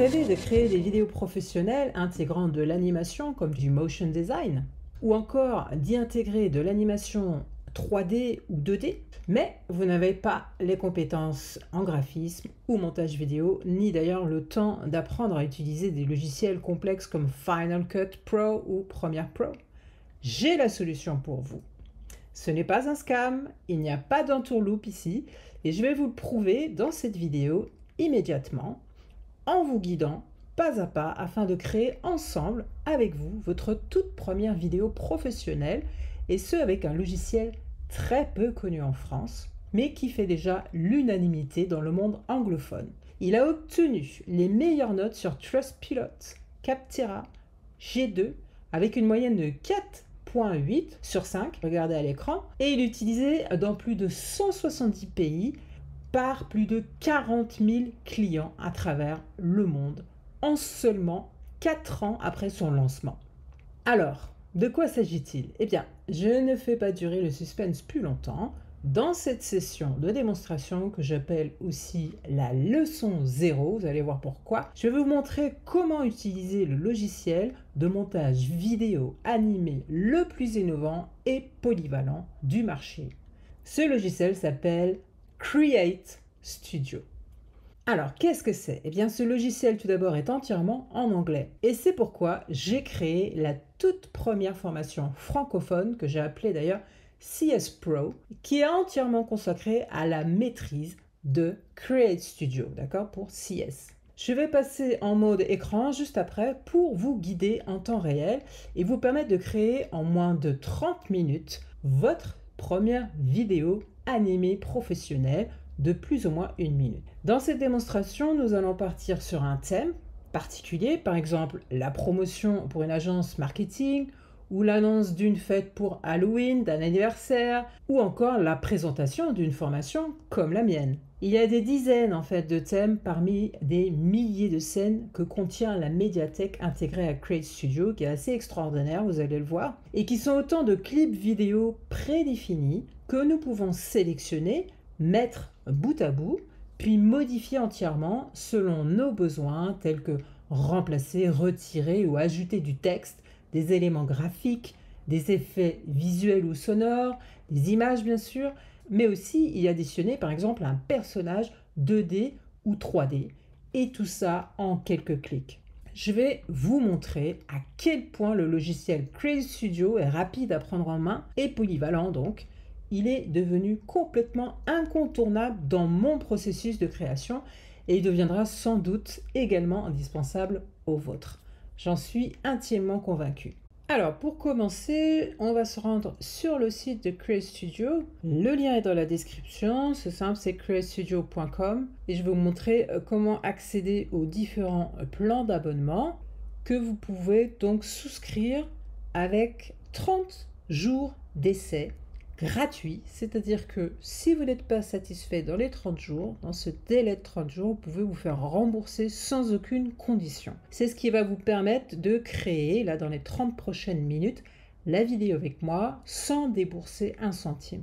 rêvez de créer des vidéos professionnelles intégrant de l'animation comme du motion design, ou encore d'y intégrer de l'animation 3D ou 2D, mais vous n'avez pas les compétences en graphisme ou montage vidéo, ni d'ailleurs le temps d'apprendre à utiliser des logiciels complexes comme Final Cut Pro ou Premiere Pro. J'ai la solution pour vous. Ce n'est pas un scam, il n'y a pas d'entourloupe ici, et je vais vous le prouver dans cette vidéo immédiatement, en vous guidant pas à pas afin de créer ensemble avec vous votre toute première vidéo professionnelle, et ce avec un logiciel très peu connu en France, mais qui fait déjà l'unanimité dans le monde anglophone. Il a obtenu les meilleures notes sur Trustpilot, Capterra, G2, avec une moyenne de 4,8 sur 5, regardez à l'écran, et il est utilisé dans plus de 170 pays par plus de 40 000 clients à travers le monde, en seulement 4 ans après son lancement. Alors, de quoi s'agit-il? Eh bien, je ne fais pas durer le suspense plus longtemps. Dans cette session de démonstration que j'appelle aussi la leçon 0, vous allez voir pourquoi, je vais vous montrer comment utiliser le logiciel de montage vidéo animé le plus innovant et polyvalent du marché. Ce logiciel s'appelle Create Studio. Alors, qu'est-ce que c'est? Eh bien, ce logiciel, tout d'abord, est entièrement en anglais. Et c'est pourquoi j'ai créé la toute première formation francophone, que j'ai appelée d'ailleurs CS Pro, qui est entièrement consacrée à la maîtrise de Create Studio, d'accord, pour CS. Je vais passer en mode écran juste après pour vous guider en temps réel et vous permettre de créer en moins de 30 minutes votre première vidéo animée professionnelle de plus ou moins 1 minute. Dans cette démonstration, nous allons partir sur un thème particulier, par exemple la promotion pour une agence marketing, ou l'annonce d'une fête pour Halloween, d'un anniversaire, ou encore la présentation d'une formation comme la mienne. Il y a des dizaines en fait de thèmes parmi des milliers de scènes que contient la médiathèque intégrée à Create Studio, qui est assez extraordinaire, vous allez le voir, et qui sont autant de clips vidéo prédéfinis que nous pouvons sélectionner, mettre bout à bout, puis modifier entièrement selon nos besoins, tels que remplacer, retirer ou ajouter du texte, des éléments graphiques, des effets visuels ou sonores, des images bien sûr, mais aussi y additionner par exemple un personnage 2D ou 3D, et tout ça en quelques clics. Je vais vous montrer à quel point le logiciel Create Studio est rapide à prendre en main et polyvalent donc. Il est devenu complètement incontournable dans mon processus de création et il deviendra sans doute également indispensable au vôtre. J'en suis intimement convaincu. Alors pour commencer, on va se rendre sur le site de Create Studio. Le lien est dans la description, c'est simple, c'est createstudio.com et je vais vous montrer comment accéder aux différents plans d'abonnement que vous pouvez donc souscrire avec 30 jours d'essai gratuit, c'est-à-dire que si vous n'êtes pas satisfait dans les 30 jours, dans ce délai de 30 jours, vous pouvez vous faire rembourser sans aucune condition. C'est ce qui va vous permettre de créer, là dans les 30 prochaines minutes, la vidéo avec moi sans débourser un centime.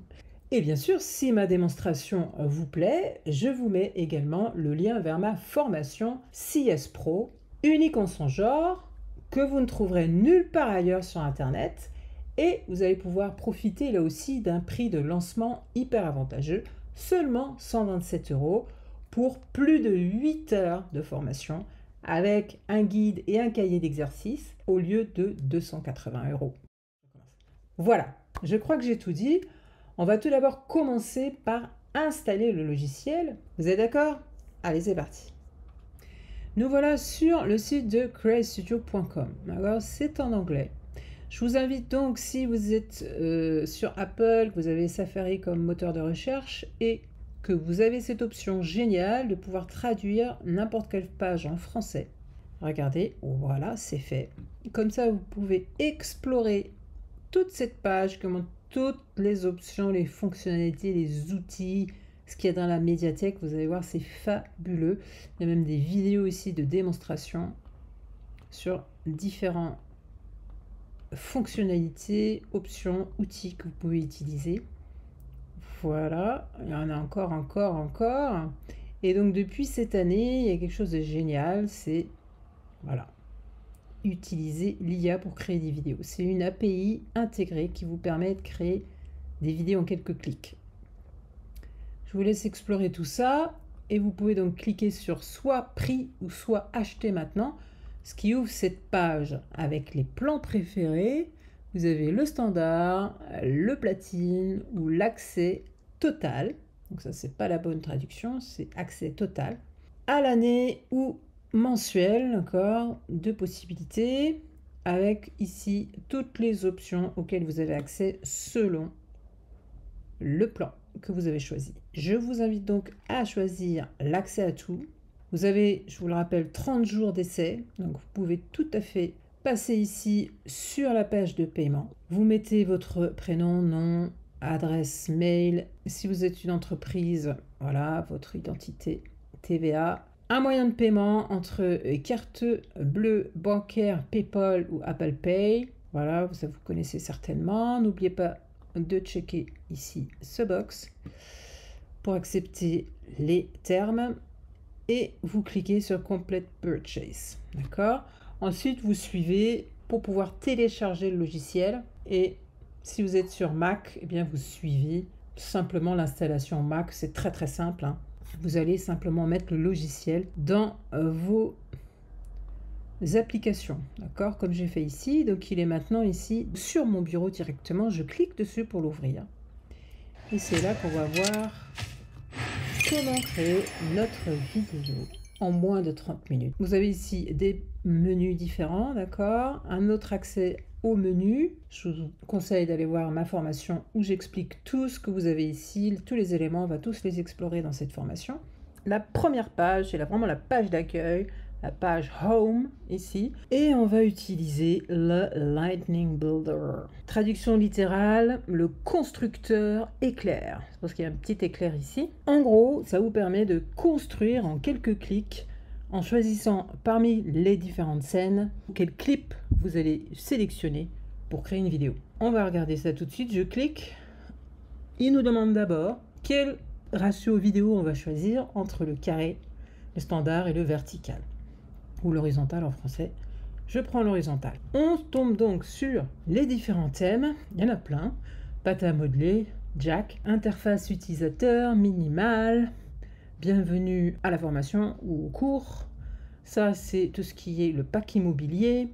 Et bien sûr, si ma démonstration vous plaît, je vous mets également le lien vers ma formation CS Pro, unique en son genre, que vous ne trouverez nulle part ailleurs sur Internet. Et vous allez pouvoir profiter là aussi d'un prix de lancement hyper avantageux, seulement 127 € pour plus de 8 heures de formation avec un guide et un cahier d'exercice au lieu de 280 €. Voilà, je crois que j'ai tout dit. On va tout d'abord commencer par installer le logiciel. Vous êtes d'accord? Allez, c'est parti. Nous voilà sur le site de createstudio.com. Alors, c'est en anglais. Je vous invite donc, si vous êtes sur Apple, que vous avez Safari comme moteur de recherche et que vous avez cette option géniale de pouvoir traduire n'importe quelle page en français. Regardez, voilà, c'est fait. Comme ça, vous pouvez explorer toute cette page, comment toutes les options, les fonctionnalités, les outils, ce qu'il y a dans la médiathèque. Vous allez voir, c'est fabuleux. Il y a même des vidéos ici de démonstration sur différents fonctionnalités, options, outils que vous pouvez utiliser. Voilà, il y en a encore. Et donc depuis cette année, il y a quelque chose de génial, c'est voilà, utiliser l'IA pour créer des vidéos. C'est une API intégrée qui vous permet de créer des vidéos en quelques clics. Je vous laisse explorer tout ça et vous pouvez donc cliquer sur soit prix ou soit acheter maintenant, ce qui ouvre cette page avec les plans préférés. Vous avez le standard, le platine ou l'accès total. Donc ça, c'est pas la bonne traduction, c'est accès total. À l'année ou mensuel, encore, deux possibilités, avec ici toutes les options auxquelles vous avez accès selon le plan que vous avez choisi. Je vous invite donc à choisir l'accès à tout. Vous avez, je vous le rappelle, 30 jours d'essai, donc vous pouvez tout à fait passer ici sur la page de paiement. Vous mettez votre prénom, nom, adresse mail. Si vous êtes une entreprise, voilà, votre identité, TVA. Un moyen de paiement entre carte bleue, bancaire, PayPal ou Apple Pay. Voilà, ça vous connaissez certainement. N'oubliez pas de checker ici ce box pour accepter les termes et vous cliquez sur Complete Purchase. D'accord? Ensuite, vous suivez pour pouvoir télécharger le logiciel et si vous êtes sur Mac, eh bien vous suivez simplement l'installation Mac. C'est très très simple, hein. Vous allez simplement mettre le logiciel dans vos applications, d'accord, comme j'ai fait ici. Donc il est maintenant ici sur mon bureau directement. Je clique dessus pour l'ouvrir et c'est là qu'on va voir comment créer notre vidéo en moins de 30 minutes. Vous avez ici des menus différents, d'accord, un autre accès au menu. Je vous conseille d'aller voir ma formation où j'explique tout ce que vous avez ici, tous les éléments, on va tous les explorer dans cette formation. La première page, c'est vraiment la page d'accueil, la page Home ici, et on va utiliser le Lightning Builder. Traduction littérale, le constructeur éclair. C'est parce qu'il y a un petit éclair ici. En gros, ça vous permet de construire en quelques clics en choisissant parmi les différentes scènes quel clip vous allez sélectionner pour créer une vidéo. On va regarder ça tout de suite. Je clique. Il nous demande d'abord quel ratio vidéo on va choisir entre le carré, le standard et le vertical, ou l'horizontal en français. Je prends l'horizontal. On tombe donc sur les différents thèmes. Il y en a plein. Pâte à modeler, Jack, interface utilisateur, minimal, bienvenue à la formation ou au cours. Ça, c'est tout ce qui est le pack immobilier,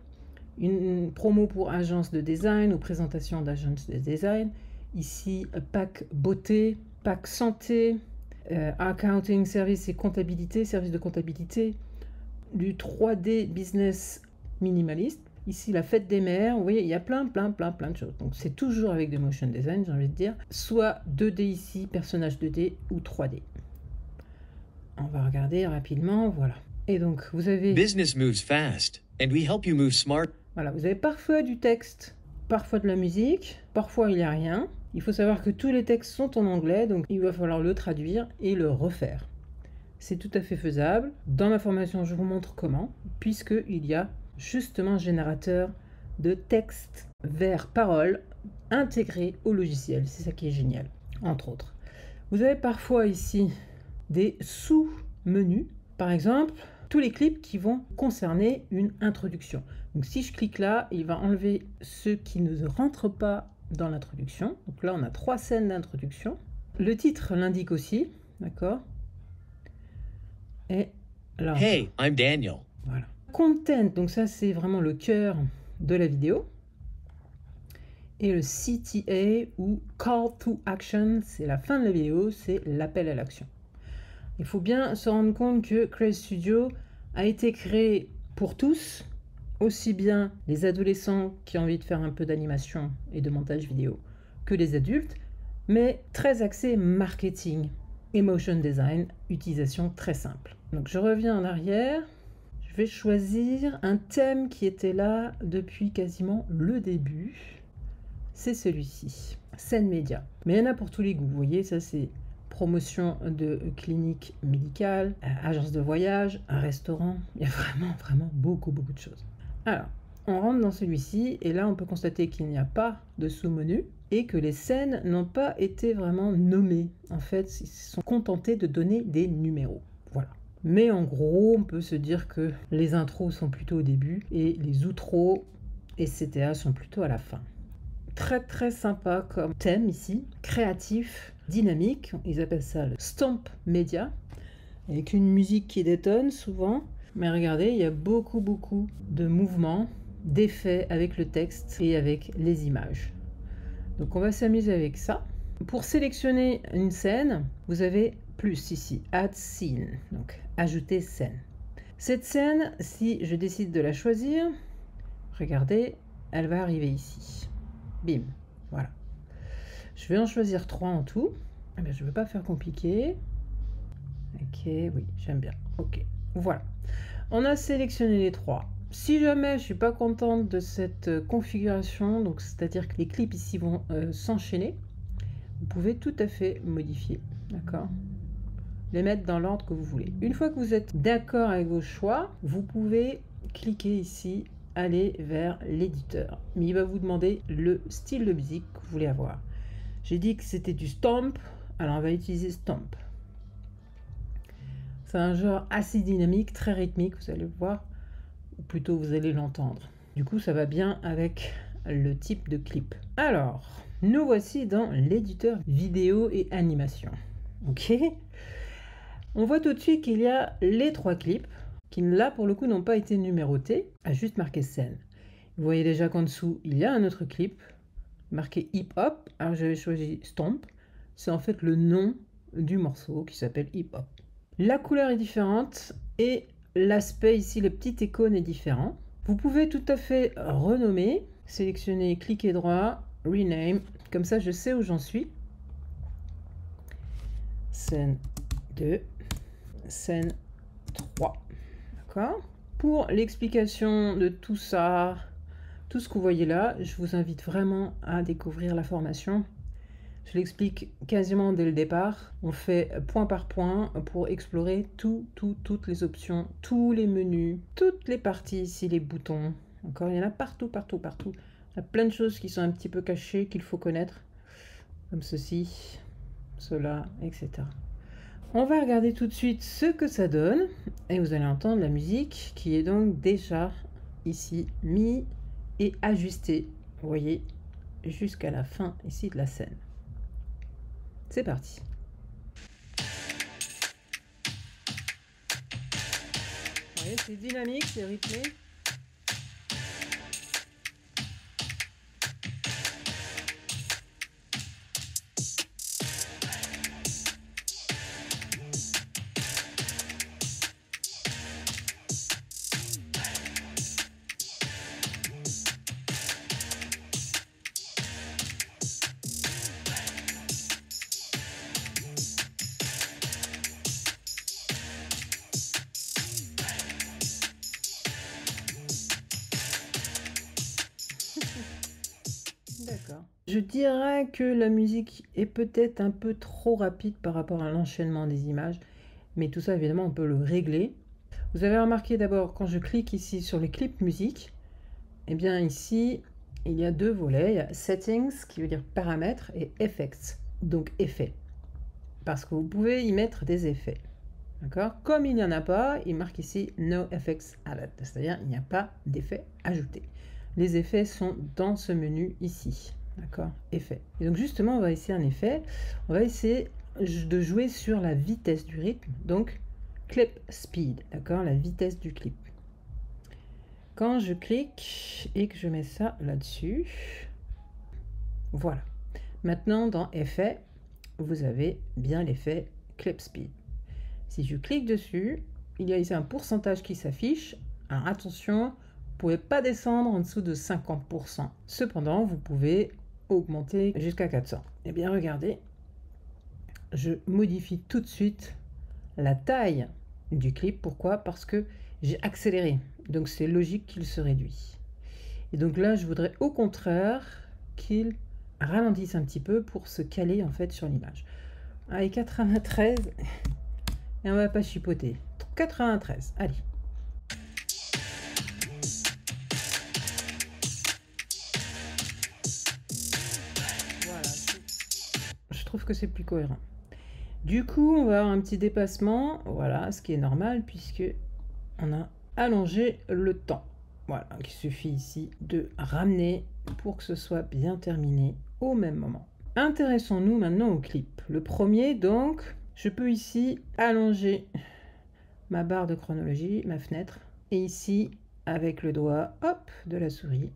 une promo pour agence de design ou présentation d'agence de design. Ici, pack beauté, pack santé, accounting, service et comptabilité, service de comptabilité, du 3D business minimaliste. Ici, la fête des mères. Vous voyez, il y a plein de choses. Donc, c'est toujours avec du motion design, j'ai envie de dire. Soit 2D ici, personnage 2D ou 3D. On va regarder rapidement, voilà. Et donc, vous avez... Business moves fast, and we help you move smart. Voilà, vous avez parfois du texte, parfois de la musique, parfois il n'y a rien. Il faut savoir que tous les textes sont en anglais, donc il va falloir le traduire et le refaire. C'est tout à fait faisable. Dans ma formation, je vous montre comment, puisqu'il y a justement un générateur de texte vers parole intégré au logiciel. C'est ça qui est génial, entre autres. Vous avez parfois ici des sous-menus. Par exemple, tous les clips qui vont concerner une introduction. Donc si je clique là, il va enlever ceux qui ne rentrent pas dans l'introduction. Donc là, on a 3 scènes d'introduction. Le titre l'indique aussi, d'accord? Et là, Hey, I'm Daniel. voilà. Content, donc ça c'est vraiment le cœur de la vidéo. Et le CTA ou Call to Action, c'est la fin de la vidéo, c'est l'appel à l'action. Il faut bien se rendre compte que Crave Studio a été créé pour tous, aussi bien les adolescents qui ont envie de faire un peu d'animation et de montage vidéo que les adultes, mais très axé marketing et motion design, utilisation très simple. Donc je reviens en arrière, je vais choisir un thème qui était là depuis quasiment le début, c'est celui-ci, scène média. Mais il y en a pour tous les goûts, vous voyez, ça c'est promotion de clinique médicale, agence de voyage, un restaurant, il y a vraiment beaucoup de choses. Alors, on rentre dans celui-ci et là on peut constater qu'il n'y a pas de sous-menu et que les scènes n'ont pas été vraiment nommées. En fait, ils se sont contentés de donner des numéros. Voilà. Mais en gros, on peut se dire que les intros sont plutôt au début et les outros et CTA sont plutôt à la fin. Très très sympa comme thème ici, créatif, dynamique. Ils appellent ça le stomp média, avec une musique qui détonne souvent. Mais regardez, il y a beaucoup de mouvements, d'effets avec le texte et avec les images. Donc on va s'amuser avec ça. Pour sélectionner une scène, vous avez plus ici, Add Scene, donc ajouter scène. Cette scène, si je décide de la choisir, regardez, elle va arriver ici. Bim, voilà. Je vais en choisir 3 en tout. Eh bien, je ne veux pas faire compliqué. Ok, oui, j'aime bien. Ok, voilà. On a sélectionné les 3. Si jamais je ne suis pas contente de cette configuration, donc c'est-à-dire que les clips ici vont s'enchaîner, vous pouvez tout à fait modifier, d'accord? Les mettre dans l'ordre que vous voulez. Une fois que vous êtes d'accord avec vos choix, vous pouvez cliquer ici, aller vers l'éditeur. Mais il va vous demander le style de musique que vous voulez avoir. J'ai dit que c'était du stomp, alors on va utiliser stomp. C'est un genre assez dynamique, très rythmique, vous allez le voir, ou plutôt vous allez l'entendre. Du coup, ça va bien avec le type de clip. Alors, nous voici dans l'éditeur vidéo et animation. Ok. On voit tout de suite qu'il y a les 3 clips qui, là, pour le coup, n'ont pas été numérotés, à juste marqué scène. Vous voyez déjà qu'en dessous, il y a un autre clip marqué hip hop. Alors, j'avais choisi Stomp. C'est en fait le nom du morceau qui s'appelle hip hop. La couleur est différente et l'aspect ici, le petit icône est différent. Vous pouvez tout à fait renommer, sélectionner, cliquer droit, rename. Comme ça, je sais où j'en suis. Scène 2. Scène 3. D'accord? Pour l'explication de tout ça, tout ce que vous voyez là, je vous invite vraiment à découvrir la formation. Je l'explique quasiment dès le départ. On fait point par point pour explorer toutes les options, tous les menus, toutes les parties ici, les boutons. Encore, il y en a partout. Il y a plein de choses qui sont un petit peu cachées qu'il faut connaître, comme ceci, cela, etc. On va regarder tout de suite ce que ça donne et vous allez entendre la musique qui est donc déjà ici mise et ajustée, vous voyez, jusqu'à la fin ici de la scène. C'est parti. Vous voyez, c'est dynamique, c'est rythmé. D'accord. Je dirais que la musique est peut-être un peu trop rapide par rapport à l'enchaînement des images, mais tout ça évidemment on peut le régler. Vous avez remarqué d'abord quand je clique ici sur les clips musique, eh bien ici il y a 2 volets, il y a Settings qui veut dire paramètres et Effects, donc effets, parce que vous pouvez y mettre des effets. D'accord? Comme il n'y en a pas, il marque ici No Effects Added, c'est-à-dire il n'y a pas d'effets ajoutés. Les effets sont dans ce menu ici. D'accord? Effet. Et donc justement, on va essayer un effet. On va essayer de jouer sur la vitesse du rythme. Donc, clip speed. D'accord? La vitesse du clip. Quand je clique et que je mets ça là-dessus, voilà. Maintenant, dans effet, vous avez bien l'effet clip speed. Si je clique dessus, il y a ici un pourcentage qui s'affiche. Alors attention, vous ne pouvez pas descendre en dessous de 50%. Cependant, vous pouvez augmenter jusqu'à 400. Eh bien, regardez, je modifie tout de suite la taille du clip. Pourquoi? Parce que j'ai accéléré. Donc, c'est logique qu'il se réduit. Et donc là, je voudrais au contraire qu'il ralentisse un petit peu pour se caler en fait sur l'image. Allez, 93. Et on va pas chipoter. 93, allez. Voilà. Je trouve que c'est plus cohérent. Du coup, on va avoir un petit dépassement, voilà, ce qui est normal puisque on a allongé le temps. Voilà, il suffit ici de ramener pour que ce soit bien terminé au même moment. Intéressons-nous maintenant au clip. Le premier, donc, je peux ici allonger ma barre de chronologie, ma fenêtre, et ici, avec le doigt, hop, de la souris,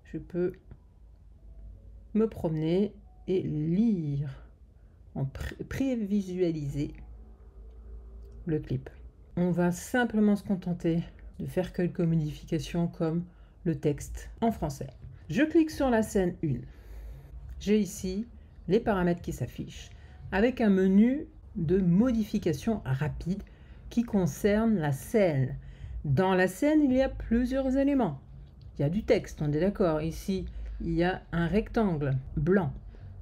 je peux me promener et lire, en prévisualiser le clip. On va simplement se contenter de faire quelques modifications comme le texte en français. Je clique sur la scène 1. J'ai ici les paramètres qui s'affichent avec un menu de modification rapide qui concerne la scène. Dans la scène, il y a plusieurs éléments. Il y a du texte, on est d'accord. Ici, il y a un rectangle blanc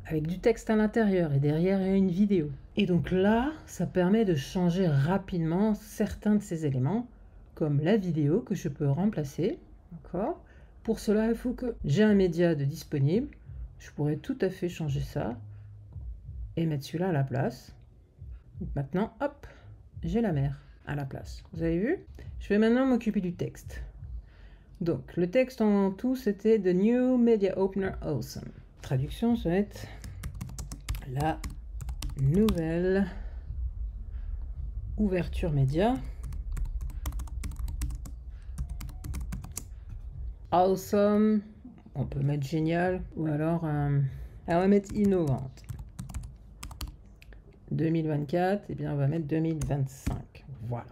avec du texte à l'intérieur et derrière, il y a une vidéo. Et donc là, ça permet de changer rapidement certains de ces éléments, comme la vidéo que je peux remplacer. D'accord ? Pour cela, il faut que j'ai un média de disponible. Je pourrais tout à fait changer ça et mettre celui-là à la place. Donc maintenant, hop, j'ai la mer à la place. Vous avez vu? Je vais maintenant m'occuper du texte. Donc, le texte en tout, c'était The New Media Opener Awesome. Traduction, ça va être la nouvelle ouverture média. Awesome, on peut mettre génial, ou alors, on va mettre innovante. 2024, et bien on va mettre 2025. Voilà.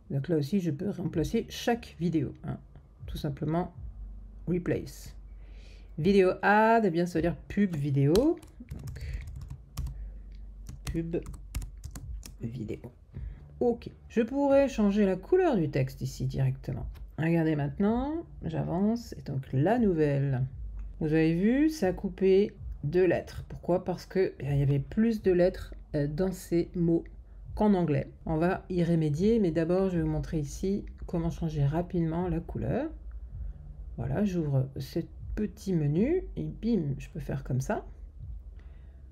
Donc là aussi, je peux remplacer chaque vidéo. Hein. Tout simplement, replace. Vidéo ad, eh bien ça veut dire pub vidéo. Donc, pub vidéo. Ok. Je pourrais changer la couleur du texte ici directement. Regardez maintenant, j'avance. Et donc la nouvelle. Vous avez vu, ça a coupé 2 lettres. Pourquoi? Parce qu'il y avait plus de lettres dans ces mots qu'en anglais. On va y remédier, mais d'abord je vais vous montrer ici comment changer rapidement la couleur. Voilà, j'ouvre ce petit menu et bim, je peux faire comme ça.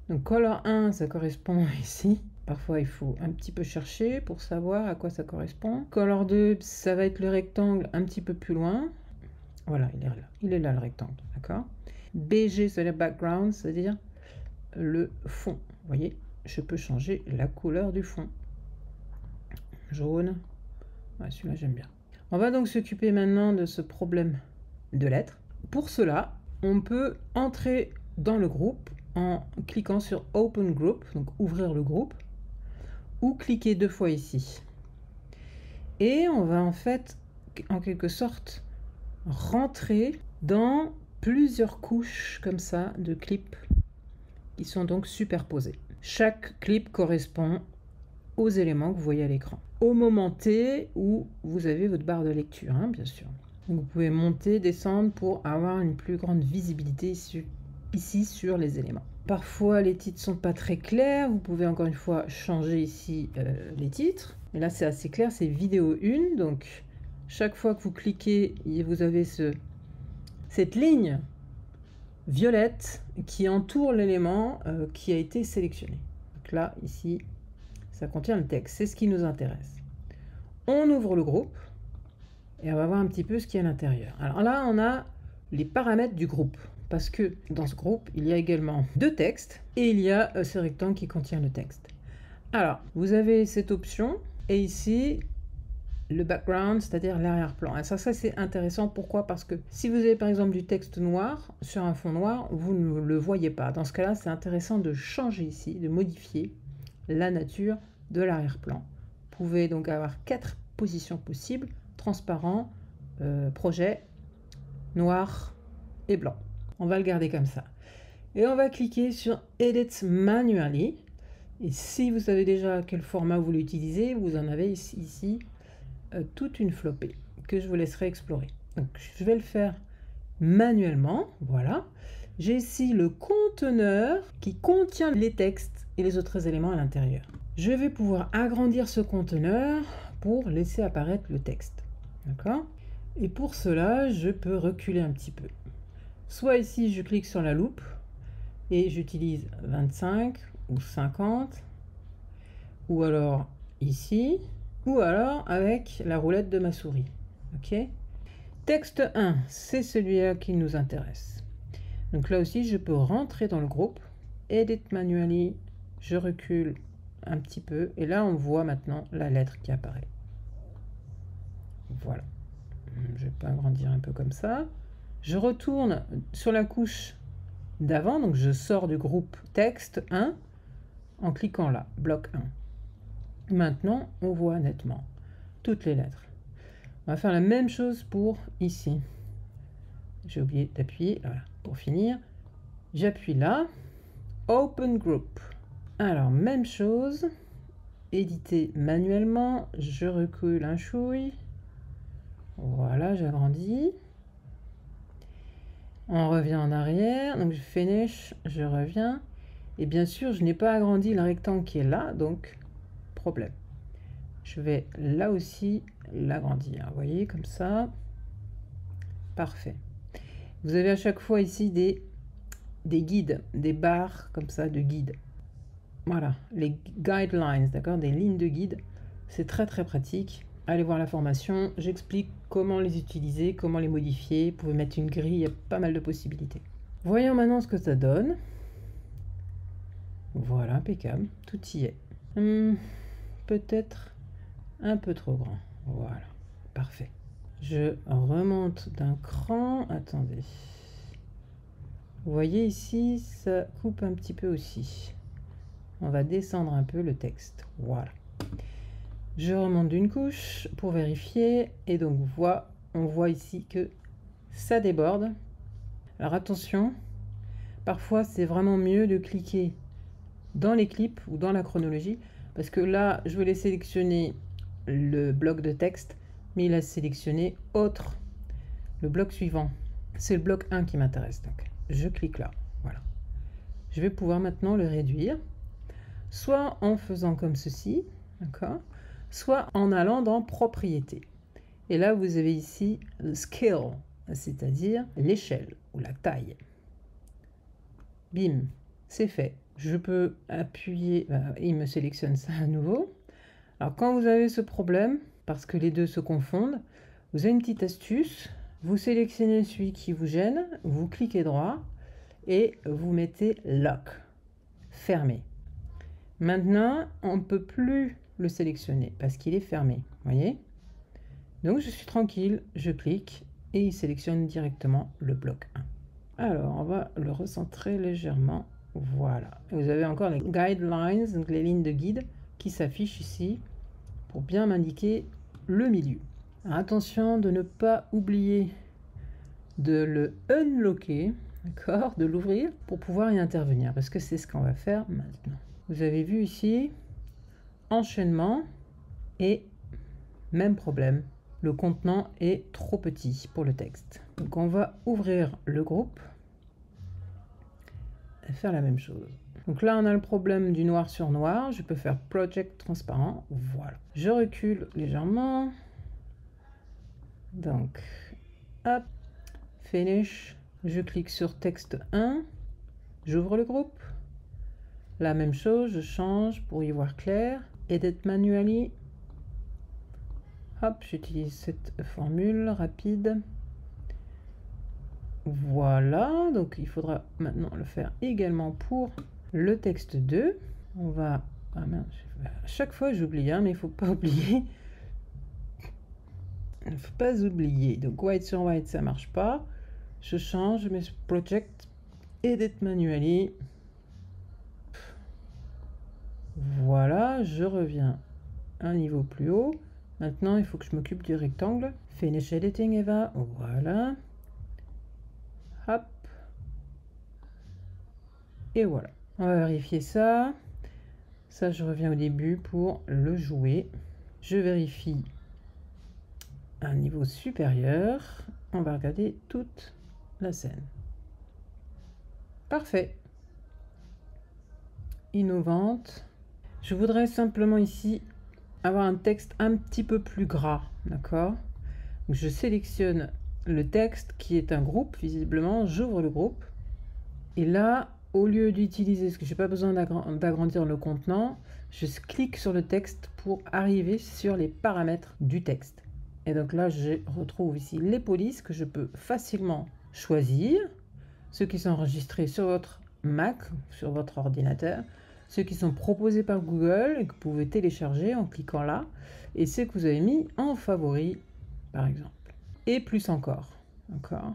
Donc color 1, ça correspond ici. Parfois il faut un petit peu chercher pour savoir à quoi ça correspond. Color 2, ça va être le rectangle un petit peu plus loin. Voilà, il est là le rectangle, d'accord. BG, c'est le background, c'est-à-dire le fond. Vous voyez, je peux changer la couleur du fond. Jaune. Ouais, celui-là, j'aime bien. On va donc s'occuper maintenant de ce problème de lettres. Pour cela, on peut entrer dans le groupe en cliquant sur Open Group, donc ouvrir le groupe, ou cliquer 2 fois ici. Et on va en fait, en quelque sorte, rentrer dans plusieurs couches comme ça de clips qui sont donc superposés. Chaque clip correspond aux éléments que vous voyez à l'écran. Au moment T où vous avez votre barre de lecture, hein, bien sûr. Donc vous pouvez monter, descendre pour avoir une plus grande visibilité ici sur les éléments. Parfois les titres sont pas très clairs, vous pouvez encore une fois changer ici les titres. Et là c'est assez clair, c'est vidéo 1, donc chaque fois que vous cliquez, vous avez cette ligne violette qui entoure l'élément qui a été sélectionné. Donc là, ici, ça contient le texte, c'est ce qui nous intéresse. On ouvre le groupe et on va voir un petit peu ce qu'il y a à l'intérieur. Alors là, on a les paramètres du groupe, parce que dans ce groupe, il y a également 2 textes et il y a ce rectangle qui contient le texte. Alors, vous avez cette option et ici, le background, c'est-à-dire l'arrière-plan. Et ça c'est intéressant. Pourquoi? Parce que si vous avez par exemple du texte noir sur un fond noir, vous ne le voyez pas. Dans ce cas-là, c'est intéressant de changer ici, de modifier la nature de l'arrière-plan. Vous pouvez donc avoir 4 positions possibles: transparent, projet, noir et blanc. On va le garder comme ça. Et on va cliquer sur Edit Manually. Et si vous savez déjà quel format vous voulez utiliser, vous en avez ici toute une flopée que je vous laisserai explorer. Donc je vais le faire manuellement. Voilà. J'ai ici le conteneur qui contient les textes et les autres éléments à l'intérieur. Je vais pouvoir agrandir ce conteneur pour laisser apparaître le texte. D'accord? Et pour cela, je peux reculer un petit peu. Soit ici, je clique sur la loupe et j'utilise 25, ou 50, ou alors ici, ou alors avec la roulette de ma souris. Ok? Texte 1, c'est celui-là qui nous intéresse. Donc là aussi, je peux rentrer dans le groupe, Edit Manually, je recule un petit peu, et là on voit maintenant la lettre qui apparaît. Voilà. Je vais pas agrandir un peu comme ça. Je retourne sur la couche d'avant, donc je sors du groupe texte 1 en cliquant là, bloc 1. Maintenant, on voit nettement toutes les lettres. On va faire la même chose pour ici. J'ai oublié d'appuyer, voilà, pour finir. J'appuie là, Open Group. Alors, même chose, éditer manuellement, je recule un chouille. Voilà, j'agrandis. On revient en arrière, donc je finish, je reviens. Et bien sûr, je n'ai pas agrandi le rectangle qui est là, donc problème. Je vais là aussi l'agrandir, vous voyez, comme ça. Parfait. Vous avez à chaque fois ici des guides, des barres comme ça de guides. Voilà, les guidelines, d'accord, des lignes de guide. C'est très très pratique. Allez voir la formation, j'explique comment les utiliser, comment les modifier. Vous pouvez mettre une grille, il y a pas mal de possibilités. Voyons maintenant ce que ça donne. Voilà, impeccable, tout y est. Peut-être un peu trop grand. Voilà, parfait. Je remonte d'un cran. Attendez. Vous voyez ici, ça coupe un petit peu aussi. On va descendre un peu le texte. Voilà. Je remonte d'une couche pour vérifier. Et donc, on voit ici que ça déborde. Alors attention, parfois c'est vraiment mieux de cliquer dans les clips ou dans la chronologie. Parce que là, je voulais sélectionner le bloc de texte, mais il a sélectionné autre, le bloc suivant. C'est le bloc 1 qui m'intéresse. Donc, je clique là. Voilà. Je vais pouvoir maintenant le réduire, soit en faisant comme ceci, d'accord, soit en allant dans Propriétés. Et là, vous avez ici le Scale, c'est-à-dire l'échelle ou la taille. Bim, c'est fait. Je peux appuyer, il me sélectionne ça à nouveau. Alors quand vous avez ce problème, parce que les deux se confondent, vous avez une petite astuce. Vous sélectionnez celui qui vous gêne, vous cliquez droit et vous mettez Lock, fermé. Maintenant, on ne peut plus le sélectionner parce qu'il est fermé, voyez? Donc je suis tranquille, je clique et il sélectionne directement le bloc 1. Alors on va le recentrer légèrement. Voilà. Vous avez encore les guidelines, donc les lignes de guide qui s'affichent ici pour bien m'indiquer le milieu. Alors, attention de ne pas oublier de le unlocker, d'accord, de l'ouvrir pour pouvoir y intervenir parce que c'est ce qu'on va faire maintenant. Vous avez vu ici, enchaînement et même problème. Le contenant est trop petit pour le texte. Donc on va ouvrir le groupe et faire la même chose. Donc là, on a le problème du noir sur noir. Je peux faire Project transparent. Voilà. Je recule légèrement. Donc, hop, Finish. Je clique sur texte 1. J'ouvre le groupe. La même chose, je change pour y voir clair. Edit Manually. Hop, j'utilise cette formule rapide. Voilà, donc il faudra maintenant le faire également pour le texte 2. On va... Ah mince, à chaque fois j'oublie, hein, mais il ne faut pas oublier. Il ne faut pas oublier. Donc white sur white, ça ne marche pas. Je change, je mets Project, Edit Manually. Voilà, je reviens un niveau plus haut. Maintenant, il faut que je m'occupe du rectangle. Finish Editing, Eva. Voilà. Hop. Et voilà. On va vérifier ça. Ça, je reviens au début pour le jouer. Je vérifie un niveau supérieur. On va regarder toute la scène. Parfait. Innovante. Je voudrais simplement ici avoir un texte un petit peu plus gras, d'accord? Je sélectionne le texte qui est un groupe, visiblement, j'ouvre le groupe. Et là, au lieu d'utiliser, parce que j'ai pas besoin d'agrandir le contenant, je clique sur le texte pour arriver sur les paramètres du texte. Et donc là, je retrouve ici les polices que je peux facilement choisir, ceux qui sont enregistrés sur votre Mac, sur votre ordinateur, ceux qui sont proposés par Google et que vous pouvez télécharger en cliquant là, et ceux que vous avez mis en favori, par exemple. Et plus encore. D'accord ?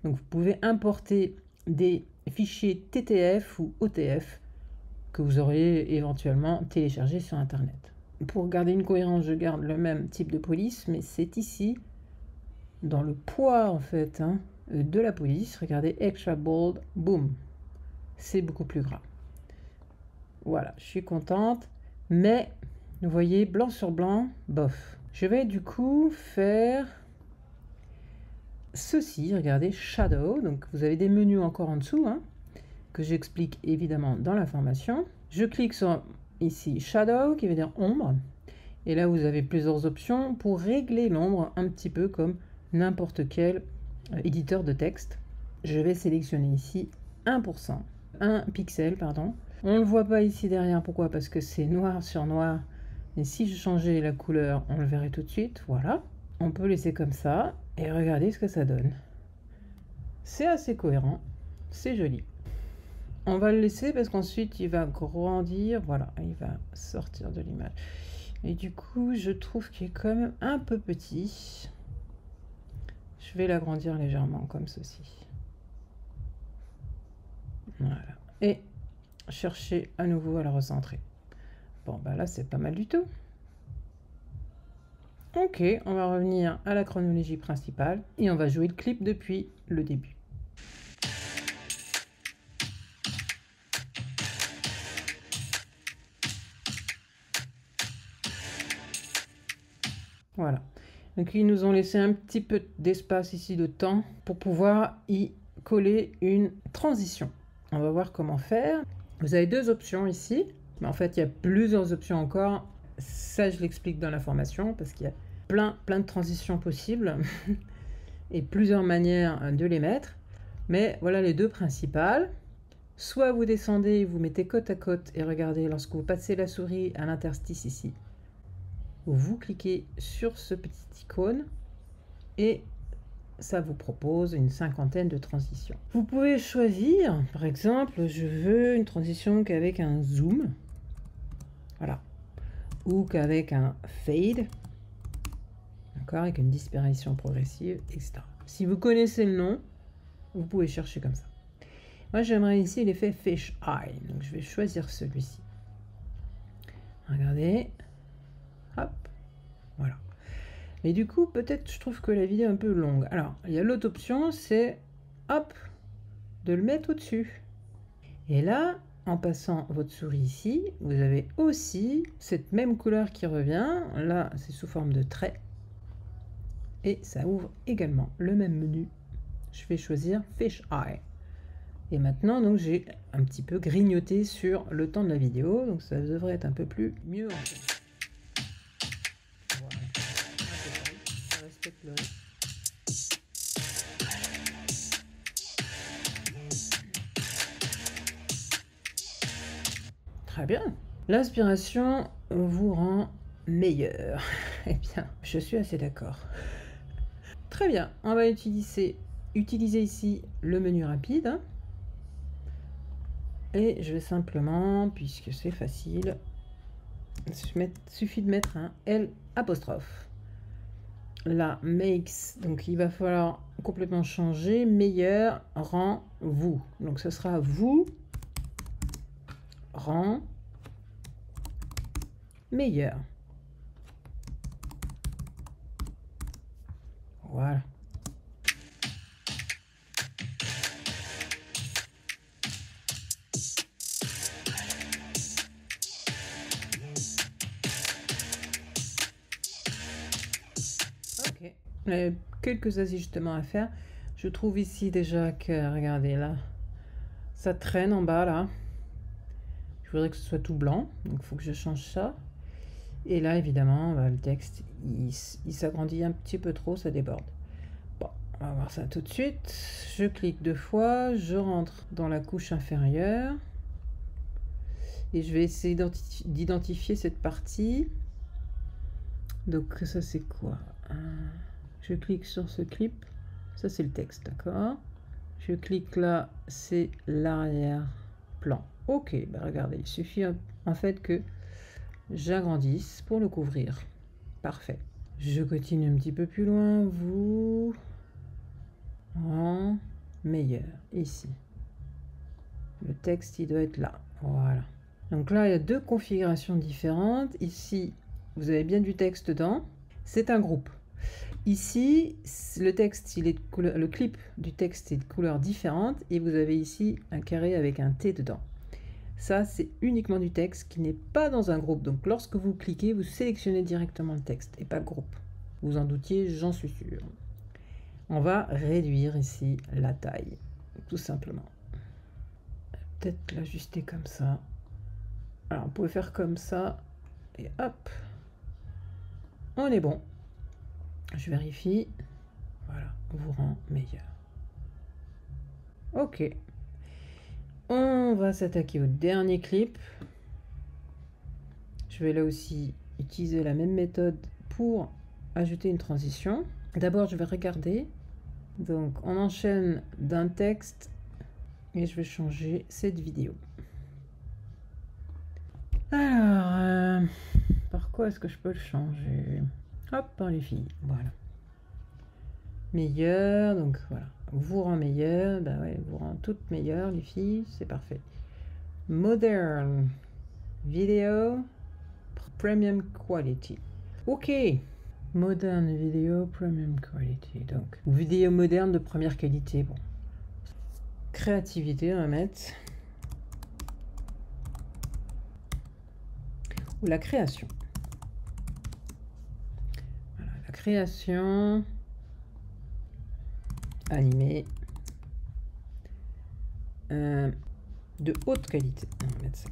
Donc vous pouvez importer des fichiers TTF ou OTF que vous auriez éventuellement téléchargés sur Internet. Pour garder une cohérence, je garde le même type de police, mais c'est ici, dans le poids en fait, de la police. Regardez, extra bold, boom. C'est beaucoup plus gras. Voilà, je suis contente, mais vous voyez, blanc sur blanc, bof. Je vais du coup faire ceci, regardez, Shadow. Donc vous avez des menus encore en dessous, que j'explique évidemment dans la formation. Je clique sur ici Shadow, qui veut dire ombre. Et là, vous avez plusieurs options pour régler l'ombre, un petit peu comme n'importe quel éditeur de texte. Je vais sélectionner ici 1%, 1 pixel, pardon. On ne le voit pas ici derrière, pourquoi? Parce que c'est noir sur noir. Et si je changeais la couleur, on le verrait tout de suite, voilà. On peut laisser comme ça, et regardez ce que ça donne. C'est assez cohérent, c'est joli. On va le laisser parce qu'ensuite il va grandir, voilà, il va sortir de l'image. Et du coup, je trouve qu'il est quand même un peu petit. Je vais l'agrandir légèrement comme ceci. Voilà. Et chercher à nouveau à la recentrer. Bon, bah là, c'est pas mal du tout. Ok, on va revenir à la chronologie principale et on va jouer le clip depuis le début. Voilà. Donc ils nous ont laissé un petit peu d'espace ici de temps pour pouvoir y coller une transition. On va voir comment faire. Vous avez deux options ici, mais en fait il y a plusieurs options encore. Ça je l'explique dans la formation parce qu'il y a plein de transitions possibles et plusieurs manières de les mettre. Mais voilà les deux principales. Soit vous descendez, vous mettez côte à côte et regardez lorsque vous passez la souris à l'interstice ici. Vous cliquez sur ce petit icône et ça vous propose une cinquantaine de transitions. Vous pouvez choisir, par exemple, je veux une transition qu'avec un zoom, voilà, ou qu'avec un fade, d'accord, avec une disparition progressive, etc. Si vous connaissez le nom, vous pouvez chercher comme ça. Moi, j'aimerais ici l'effet Fish Eye, donc je vais choisir celui-ci. Regardez. Hop, voilà. Mais du coup, peut-être je trouve que la vidéo est un peu longue. Alors, il y a l'autre option, c'est, hop, de le mettre au-dessus. Et là, en passant votre souris ici, vous avez aussi cette même couleur qui revient. Là, c'est sous forme de trait. Et ça ouvre également le même menu. Je vais choisir Fish Eye. Et maintenant, donc, j'ai un petit peu grignoté sur le temps de la vidéo. Donc, ça devrait être un peu plus mieux. Très bien. L'inspiration vous rend meilleur. Eh bien, je suis assez d'accord. Très bien. On va utiliser ici le menu rapide. Et je vais simplement, puisque c'est facile, il suffit de mettre un L apostrophe. Là, makes, donc il va falloir complètement changer. Meilleur rend vous. Donc ce sera vous rend meilleur. Voilà. Ok. Quelques ajustements à faire. Je trouve ici déjà que, regardez là, ça traîne en bas là. Je voudrais que ce soit tout blanc, donc il faut que je change ça. Et là, évidemment, le texte, il s'agrandit un petit peu trop, ça déborde. Bon, On va voir ça tout de suite. Je clique 2 fois, je rentre dans la couche inférieure et je vais essayer d'identifier cette partie. Donc ça c'est quoi? Je clique sur ce clip, ça c'est le texte, d'accord? Je clique là, c'est l'arrière-plan. Ok, bah regardez, il suffit en fait que j'agrandisse pour le couvrir. Parfait. Je continue un petit peu plus loin, vous en meilleur, ici. Le texte, il doit être là, voilà. Donc là, il y a 2 configurations différentes. Ici, vous avez bien du texte dedans. C'est un groupe. Ici, le texte, il est le clip du texte est de couleur différente et vous avez ici un carré avec un T dedans. Ça, c'est uniquement du texte qui n'est pas dans un groupe. Donc, lorsque vous cliquez, vous sélectionnez directement le texte et pas le groupe. Vous en doutiez, j'en suis sûr. On va réduire ici la taille, tout simplement. Peut-être l'ajuster comme ça. Alors, on peut faire comme ça et hop, on est bon. Je vérifie. Voilà, vous rend meilleur. Ok. On va s'attaquer au dernier clip. Je vais là aussi utiliser la même méthode pour ajouter une transition. D'abord, je vais regarder. Donc, on enchaîne d'un texte et je vais changer cette vidéo. Alors, par quoi est-ce que je peux le changer? Hop, par les filles, voilà. Meilleur, donc voilà. Vous rend meilleur, bah ouais, vous rend toutes meilleures, les filles, c'est parfait. Modern Video Premium Quality. Ok. Modern Video Premium Quality. Donc, vidéo moderne de première qualité. Bon. Créativité, on va mettre. Ou la création. Voilà, la création. Animée. De haute qualité. On va mettre ça.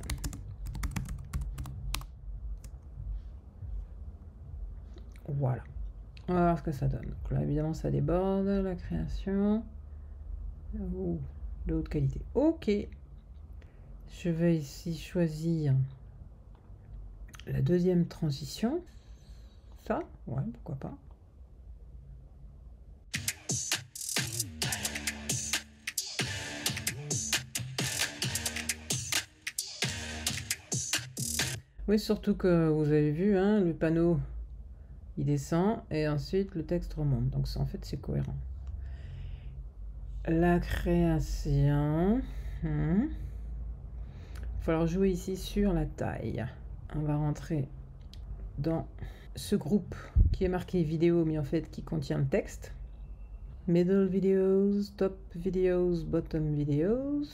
Voilà. On va voir ce que ça donne. Donc là, évidemment, ça déborde, la création. Oh, de haute qualité. Ok. Je vais ici choisir la deuxième transition. Ça, ouais, pourquoi pas. Oui, surtout que vous avez vu, hein, le panneau, il descend et ensuite le texte remonte. Donc en fait, c'est cohérent. La création. Il va falloir jouer ici sur la taille. On va rentrer dans ce groupe qui est marqué vidéo, mais en fait qui contient le texte. Middle videos, top videos, bottom videos.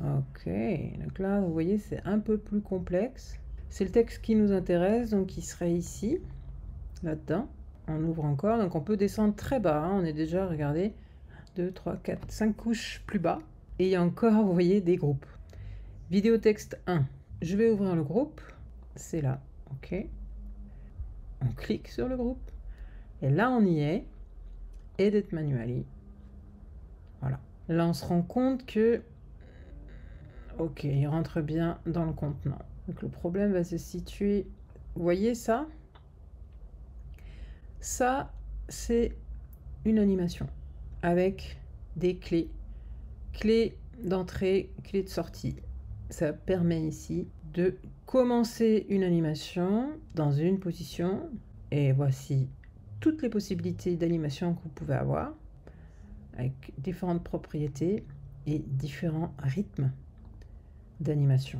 Ok, donc là, vous voyez, c'est un peu plus complexe. C'est le texte qui nous intéresse, donc il serait ici, là-dedans. On ouvre encore, donc on peut descendre très bas. Hein. On est déjà, regardez, 2, 3, 4, 5 couches plus bas. Et il y a encore, vous voyez, des groupes. Vidéo texte 1. Je vais ouvrir le groupe. C'est là, ok. On clique sur le groupe. Et là, on y est. Edit manually. Voilà. Là, on se rend compte que ok, il rentre bien dans le contenant. Donc le problème va se situer... Vous voyez ça? Ça, c'est une animation avec des clés. Clés d'entrée, clés de sortie. Ça permet ici de commencer une animation dans une position. Et voici toutes les possibilités d'animation que vous pouvez avoir avec différentes propriétés et différents rythmes d'animation.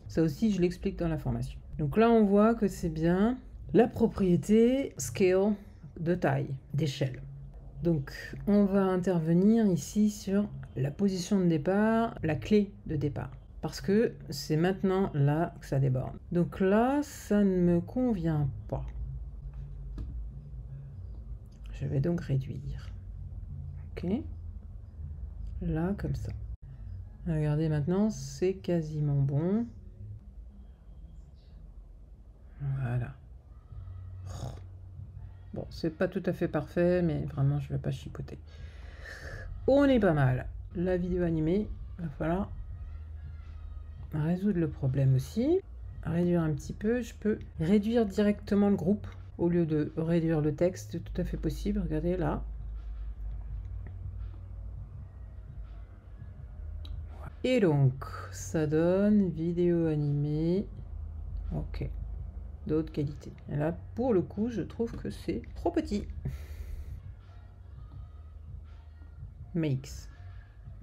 Ça aussi, je l'explique dans la formation. Donc là, on voit que c'est bien la propriété scale de taille, d'échelle. Donc, on va intervenir ici sur la position de départ, la clé de départ. Parce que c'est maintenant là que ça déborde. Donc là, ça ne me convient pas. Je vais donc réduire. Ok. Là, comme ça. Regardez maintenant, c'est quasiment bon. Voilà. Bon, c'est pas tout à fait parfait, mais vraiment, je vais pas chipoter. On est pas mal. La vidéo animée, il va falloir résoudre le problème aussi. Réduire un petit peu, je peux réduire directement le groupe au lieu de réduire le texte, c'est tout à fait possible. Regardez là. Et donc, ça donne vidéo animée. Ok. D'autres qualités. Et là, pour le coup, je trouve que c'est trop petit. Makes.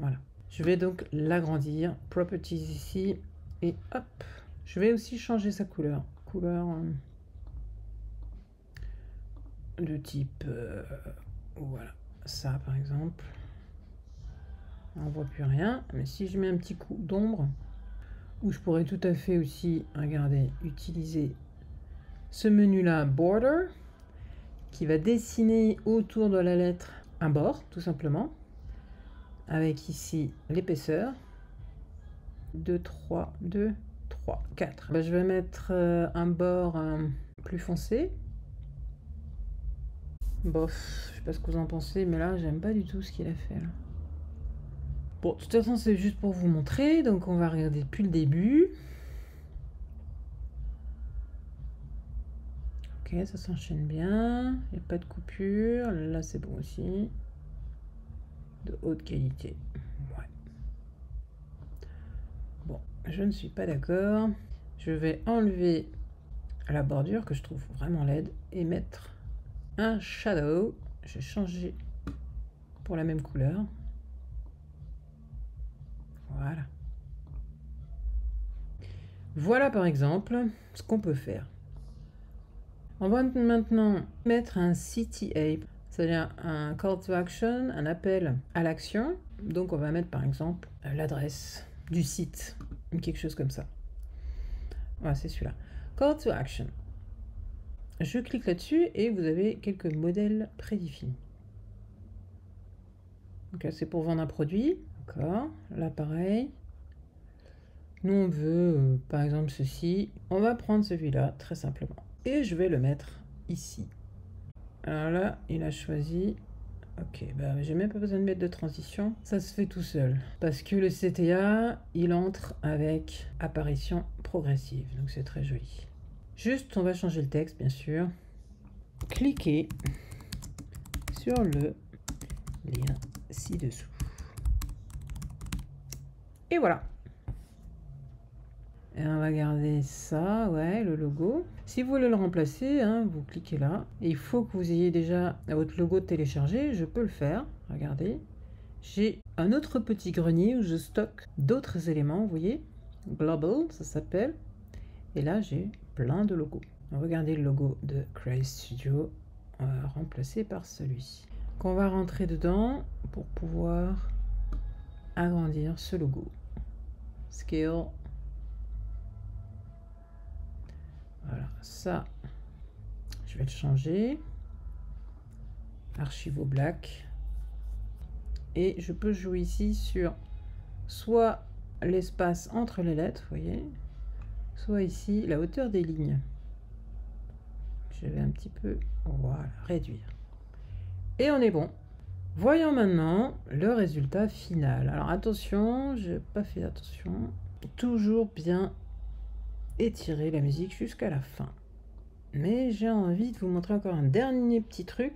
Voilà. Je vais donc l'agrandir. Properties ici. Et hop. Je vais aussi changer sa couleur. Couleur de type... voilà. Ça, par exemple. On voit plus rien. Mais si je mets un petit coup d'ombre, où je pourrais tout à fait aussi, regardez, utiliser ce menu-là, Border, qui va dessiner autour de la lettre un bord, tout simplement. Avec ici l'épaisseur. 2, 3, 2, 3, 4. Ben, je vais mettre un bord plus foncé. Bof, je sais pas ce que vous en pensez, mais là, j'aime pas du tout ce qu'il a fait. Là. Bon, de toute façon, c'est juste pour vous montrer. Donc, on va regarder depuis le début. Ok, ça s'enchaîne bien. Il n'y a pas de coupure. Là, c'est bon aussi. De haute qualité. Ouais. Bon, je ne suis pas d'accord. Je vais enlever la bordure que je trouve vraiment laide et mettre un shadow. J'ai changé pour la même couleur. Voilà. Voilà par exemple ce qu'on peut faire. On va maintenant mettre un CTA, c'est-à-dire un call to action, un appel à l'action. Donc on va mettre par exemple l'adresse du site, quelque chose comme ça. Voilà, c'est celui-là. Call to action. Je clique là-dessus et vous avez quelques modèles prédéfinis. Donc là, c'est pour vendre un produit. D'accord. Là, pareil. Nous, on veut, par exemple, ceci. On va prendre celui-là, très simplement. Et je vais le mettre ici. Alors là, il a choisi... Ok, bah, j'ai même pas besoin de mettre de transition. Ça se fait tout seul. Parce que le CTA, il entre avec apparition progressive. Donc, c'est très joli. Juste, on va changer le texte, bien sûr. Cliquez sur le lien ci-dessous. Et voilà. Et on va garder ça, ouais, le logo. Si vous voulez le remplacer, hein, vous cliquez là. Et il faut que vous ayez déjà votre logo téléchargé. Je peux le faire. Regardez. J'ai un autre petit grenier où je stocke d'autres éléments, vous voyez. Global, ça s'appelle. Et là, j'ai plein de logos. On va garder le logo de Cray Studio. On va remplacer par celui-ci. On va rentrer dedans pour pouvoir agrandir ce logo. Scale. Voilà, ça, je vais le changer. Archive au black. Et je peux jouer ici sur soit l'espace entre les lettres, vous voyez, soit ici la hauteur des lignes. Je vais un petit peu, voilà, réduire. Et on est bon. Voyons maintenant le résultat final. Alors attention, j'ai pas fait attention. Toujours bien étirer la musique jusqu'à la fin. Mais j'ai envie de vous montrer encore un dernier petit truc.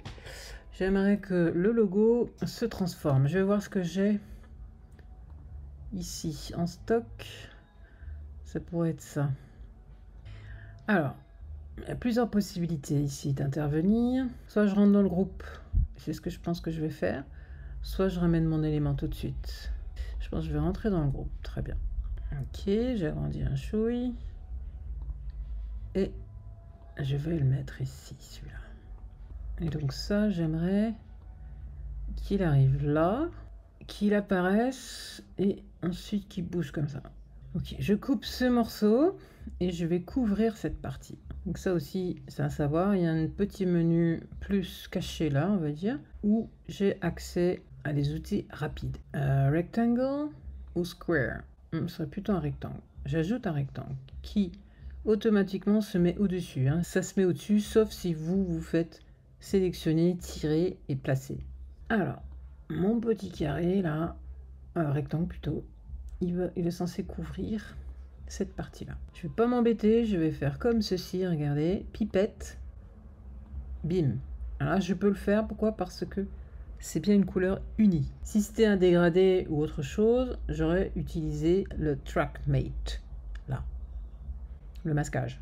J'aimerais que le logo se transforme. Je vais voir ce que j'ai ici en stock. Ça pourrait être ça. Alors, il y a plusieurs possibilités ici d'intervenir. Soit je rentre dans le groupe, c'est ce que je pense que je vais faire. Soit je ramène mon élément tout de suite. Je pense que je vais rentrer dans le groupe. Très bien. Ok, j'ai agrandi un chouille. Et je vais le mettre ici, celui-là. Et donc ça, j'aimerais qu'il arrive là, qu'il apparaisse et ensuite qu'il bouge comme ça. Ok, je coupe ce morceau et je vais couvrir cette partie. Donc ça aussi, c'est à savoir, il y a un petit menu plus caché là, on va dire, où j'ai accès à des outils rapides. Rectangle ou square? Ce serait plutôt un rectangle. J'ajoute un rectangle qui automatiquement se met au-dessus. Hein. Ça se met au-dessus, sauf si vous faites sélectionner, tirer et placer. Alors, mon petit carré là, rectangle plutôt, il est censé couvrir cette partie-là. Je vais pas m'embêter, je vais faire comme ceci, regardez, pipette, bim. Alors là, je peux le faire, pourquoi? Parce que c'est bien une couleur unie. Si c'était un dégradé ou autre chose, j'aurais utilisé le track mate, là, le masquage.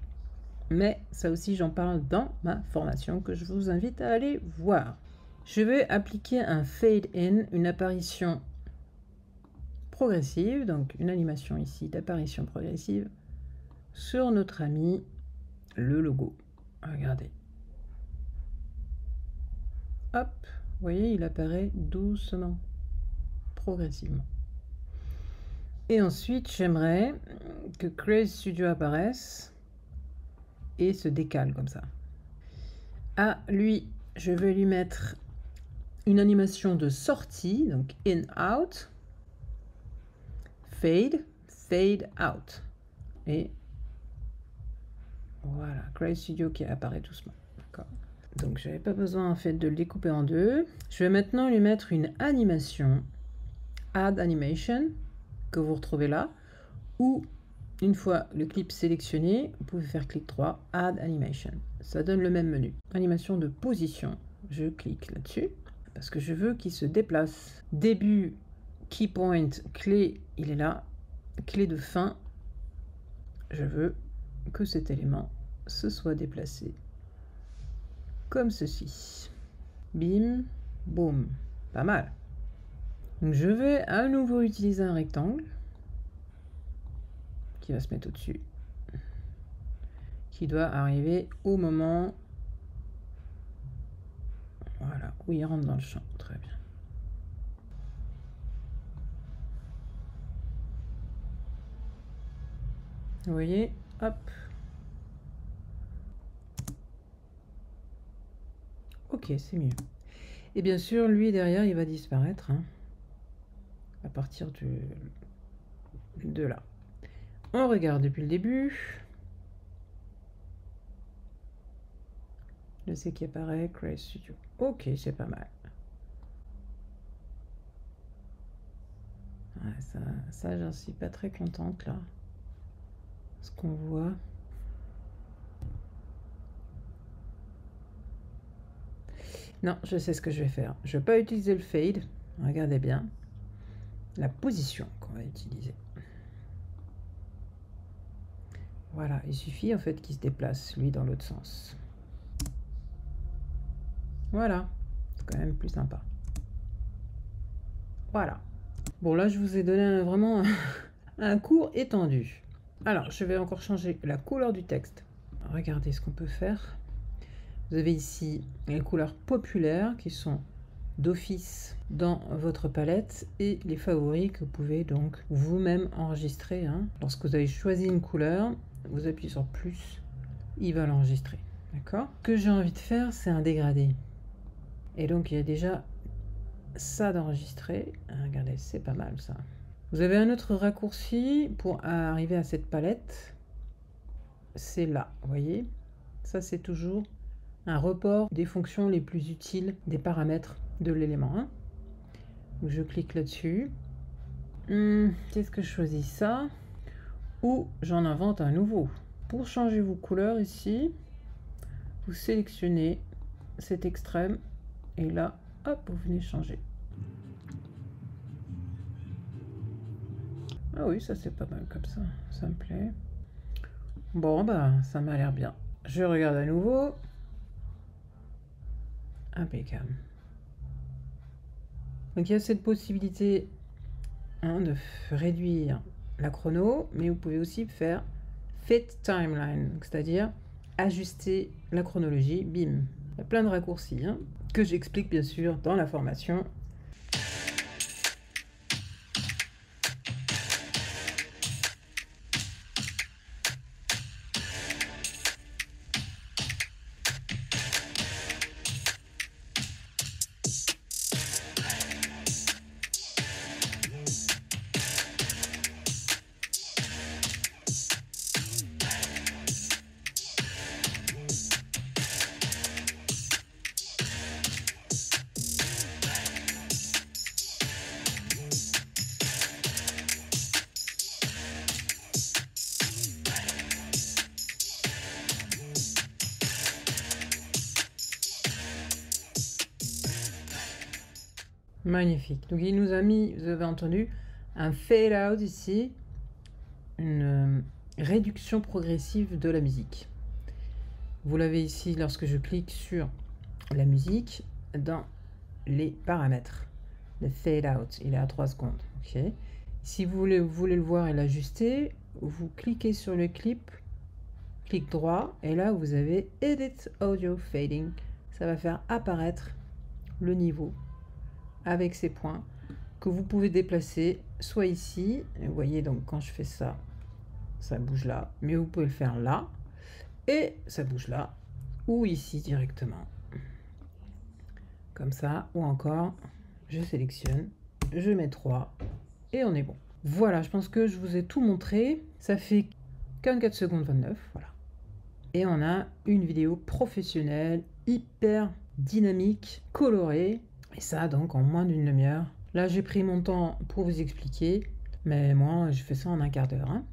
Mais ça aussi, j'en parle dans ma formation que je vous invite à aller voir. Je vais appliquer un fade in, une apparition progressive, donc une animation ici d'apparition progressive sur notre ami le logo. Regardez. Hop, vous voyez, il apparaît doucement, progressivement. Et ensuite, j'aimerais que Create Studio apparaisse et se décale comme ça. Ah, lui, je vais lui mettre une animation de sortie, donc in-out, fade, fade out. Et voilà, Create Studio qui apparaît doucement. D'accord. Donc, je n'avais pas besoin en fait de le découper en deux. Je vais maintenant lui mettre une animation, Add Animation, que vous retrouvez là, ou une fois le clip sélectionné, vous pouvez faire clic droit, Add Animation. Ça donne le même menu. Animation de position. Je clique là-dessus parce que je veux qu'il se déplace. Début, key point, clé, il est là. Clé de fin, je veux que cet élément se soit déplacé comme ceci. Bim, boum. Pas mal. Donc je vais à nouveau utiliser un rectangle qui va se mettre au-dessus, qui doit arriver au moment, voilà, où il rentre dans le champ. Très bien. Vous voyez, hop. Ok, c'est mieux. Et bien sûr, lui derrière, il va disparaître hein, à partir de là. On regarde depuis le début. Je sais qui apparaît, Create Studio. Ok, c'est pas mal. Ouais, ça j'en suis pas très contente là. Ce qu'on voit. Non, je sais ce que je vais faire. Je ne vais pas utiliser le fade. Regardez bien la position qu'on va utiliser. Voilà, il suffit en fait qu'il se déplace, lui, dans l'autre sens. Voilà, c'est quand même plus sympa. Voilà. Bon, là, je vous ai donné vraiment un cours étendu. Alors, je vais encore changer la couleur du texte. Regardez ce qu'on peut faire. Vous avez ici les couleurs populaires qui sont d'office dans votre palette et les favoris que vous pouvez donc vous-même enregistrer. Hein. Lorsque vous avez choisi une couleur, vous appuyez sur plus, il va l'enregistrer. D'accord? Ce que j'ai envie de faire, c'est un dégradé. Et donc, il y a déjà ça d'enregistrer. Regardez, c'est pas mal ça. Vous avez un autre raccourci pour arriver à cette palette. C'est là, vous voyez? Ça, c'est toujours un report des fonctions les plus utiles des paramètres de l'élément. Hein. Donc, je clique là-dessus. Qu'est-ce que je choisis ça? Ou j'en invente un nouveau. Pour changer vos couleurs ici, vous sélectionnez cet extrême et là, hop, vous venez changer. Ah oui, ça c'est pas mal comme ça, ça me plaît. Bon, bah, ça m'a l'air bien. Je regarde à nouveau. Impeccable. Donc il y a cette possibilité hein, de réduire la chrono, mais vous pouvez aussi faire Fit Timeline, c'est-à-dire ajuster la chronologie, bim. Il y a plein de raccourcis hein, que j'explique bien sûr dans la formation. Magnifique. Donc il nous a mis, vous avez entendu, un fade out ici, une réduction progressive de la musique. Vous l'avez ici lorsque je clique sur la musique dans les paramètres. Le fade out, il est à 3 secondes. Ok. Si vous voulez le voir et l'ajuster, vous cliquez sur le clip, clic droit, et là vous avez Edit Audio Fading. Ça va faire apparaître le niveau avec ces points que vous pouvez déplacer soit ici, et vous voyez donc quand je fais ça, ça bouge là, mais vous pouvez le faire là, et ça bouge là, ou ici directement. Comme ça, ou encore, je sélectionne, je mets 3, et on est bon. Voilà, je pense que je vous ai tout montré. Ça fait 44 secondes 29, voilà. Et on a une vidéo professionnelle, hyper dynamique, colorée, et ça donc en moins d'une demi-heure. Là, j'ai pris mon temps pour vous expliquer, mais moi, je fais ça en un quart d'heure. Hein.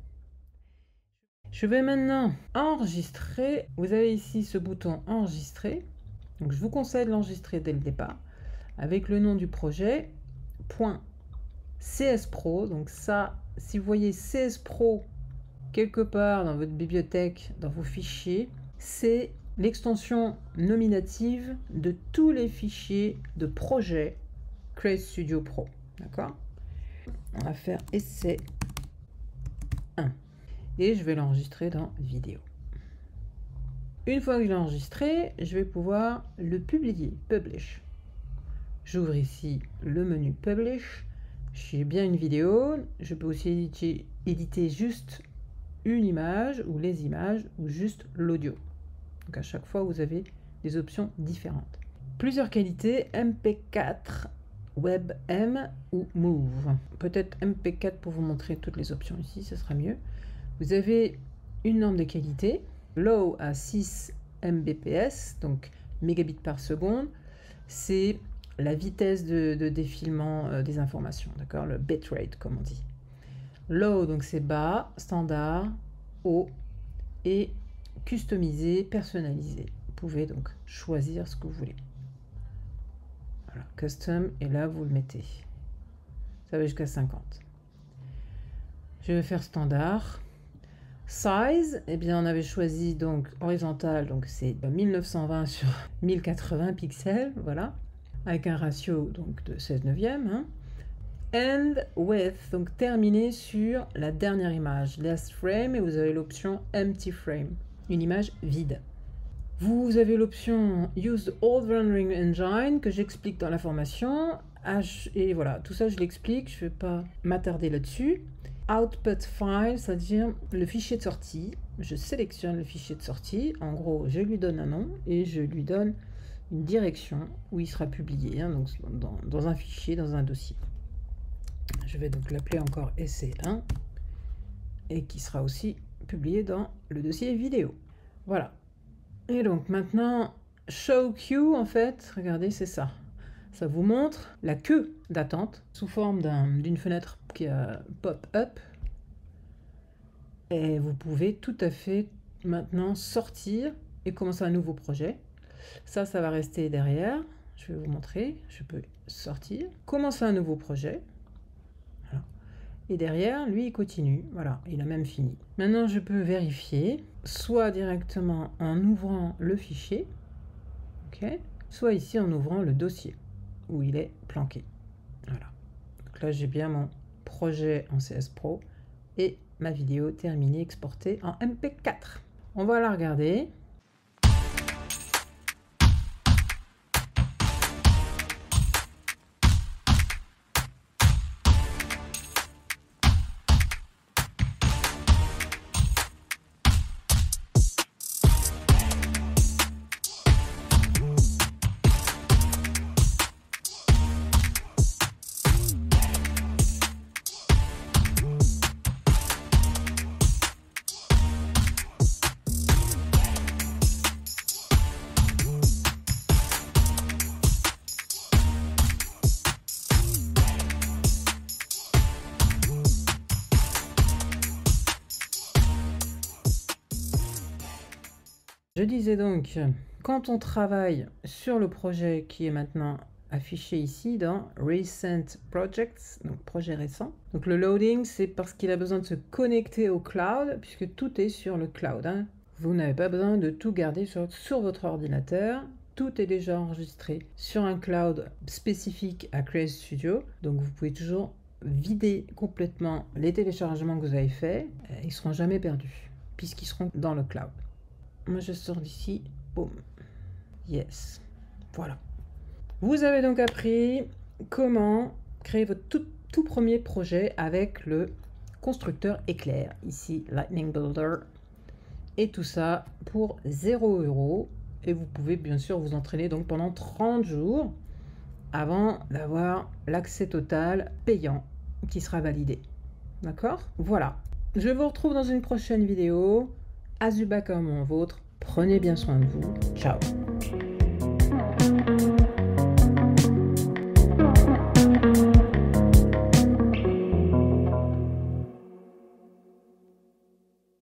Je vais maintenant enregistrer. Vous avez ici ce bouton enregistrer. Donc, je vous conseille de l'enregistrer dès le départ avec le nom du projet .cspro. Donc ça, si vous voyez CSPro quelque part dans votre bibliothèque, dans vos fichiers, c'est l'extension nominative de tous les fichiers de projet Create Studio Pro. D'accord? On va faire essai 1. Et je vais l'enregistrer dans vidéo. Une fois que je l'ai enregistré, je vais pouvoir le publier, Publish. J'ouvre ici le menu Publish. J'ai bien une vidéo. Je peux aussi éditer juste une image ou les images ou juste l'audio. Donc à chaque fois, vous avez des options différentes. Plusieurs qualités, MP4, WebM ou Move. Peut-être MP4 pour vous montrer toutes les options ici, ce sera mieux. Vous avez une norme de qualité, low à 6 Mbps, donc mégabits par seconde. C'est la vitesse de défilement des informations, d'accord, le bitrate comme on dit. Low, donc c'est bas, standard, haut et customisé, personnalisé. Vous pouvez donc choisir ce que vous voulez. Voilà, custom, et là vous le mettez. Ça va jusqu'à 50. Je vais faire standard. Size, eh bien on avait choisi donc horizontal, donc c'est 1920 sur 1080 pixels, voilà, avec un ratio donc de 16 neuvième. Hein. And width, donc terminé sur la dernière image, last frame, et vous avez l'option empty frame, une image vide. Vous avez l'option use the old rendering engine que j'explique dans la formation, et voilà, tout ça je l'explique, je ne vais pas m'attarder là-dessus. Output file, c'est-à-dire le fichier de sortie. Je sélectionne le fichier de sortie. En gros, je lui donne un nom et je lui donne une direction où il sera publié, hein, donc dans un fichier, dans un dossier. Je vais donc l'appeler encore essai 1 et qui sera aussi publié dans le dossier vidéo. Voilà. Et donc maintenant, show queue, en fait, regardez, c'est ça. Ça vous montre la queue d'attente sous forme d'une fenêtre qui a pop-up. Et vous pouvez tout à fait maintenant sortir et commencer un nouveau projet. Ça va rester derrière. Je vais vous montrer. Je peux sortir, commencer un nouveau projet. Voilà. Et derrière, lui, il continue. Voilà, il a même fini. Maintenant, je peux vérifier, soit directement en ouvrant le fichier, okay, soit ici en ouvrant le dossier où il est planqué. Voilà. Donc là, j'ai bien mon projet en CSPro et ma vidéo terminée, exportée en MP4. On va la regarder. Je disais donc, quand on travaille sur le projet qui est maintenant affiché ici dans Recent Projects, donc projet récent. Donc le loading, c'est parce qu'il a besoin de se connecter au cloud, puisque tout est sur le cloud, hein. Vous n'avez pas besoin de tout garder sur votre ordinateur. Tout est déjà enregistré sur un cloud spécifique à Create Studio. Donc vous pouvez toujours vider complètement les téléchargements que vous avez faits. Ils ne seront jamais perdus, puisqu'ils seront dans le cloud. Moi je sors d'ici, boum, yes, voilà. Vous avez donc appris comment créer votre tout premier projet avec le constructeur éclair, ici Lightning Builder, et tout ça pour 0 €. Et vous pouvez bien sûr vous entraîner donc pendant 30 jours avant d'avoir l'accès total payant qui sera validé. D'accord? Voilà. Je vous retrouve dans une prochaine vidéo. Azuba comme un vôtre. Prenez bien soin de vous. Ciao.